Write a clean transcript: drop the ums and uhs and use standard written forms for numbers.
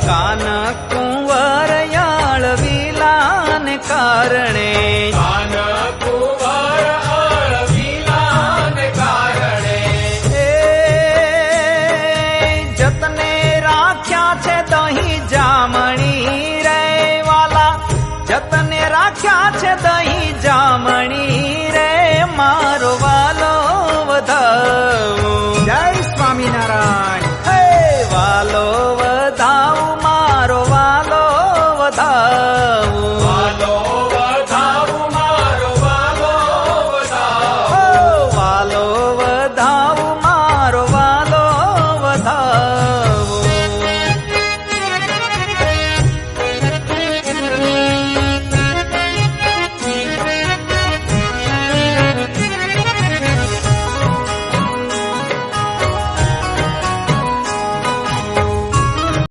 કાન કુંવર યાળવીલાને કારણે કાન કુંવર અળવીલાને કારણે એ જતને રાખ્યા છે દહીં જામણી રે વાલા, જતને રાખ્યા છે દહીં જામણી રે મારો વાલો